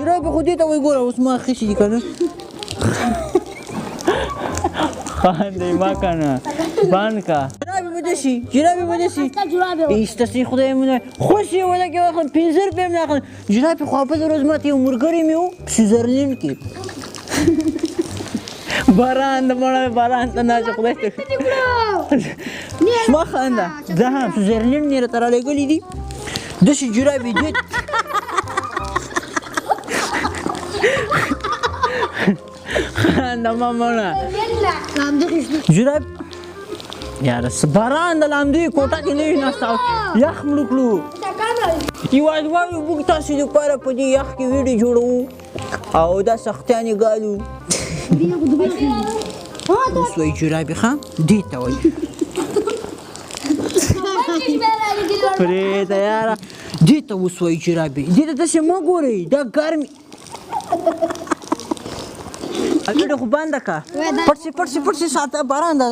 جرابې خو دې ته وایي ګوره اوس ما خیسي دي که نه خاندې ما کنه بند کا جرابې به داسې جرابې به داسې ایسته سي خدای مونه خوش یې ولګې واخلم 5 روپۍ هم نه اخلم جرابې خو بله ورځ ماته یو ملګری مې و سویزرلینډ کې باران د مړه باران ته نه چې خدای ته ما خانده زه هم سویزرلینډ نه یې راته رالیږلي دي داسې جرابې دې خانده ما مړه جراب یاره باران د لامدوی کوټه کې نه وي ناسته یخ مړو کړو یوازې وایو موږ تاسو دپاره په دې یخ کې ویډیو جوړوو او دا سختیانې ګالو اوس وایي جرابې ښه دې ته وایي پرېږده یاره دې ته اوس وایي جرابې دې ته داسې مه ګورئ دا ګرمې ویډیو خو بنده که پټ سي ساته باران دا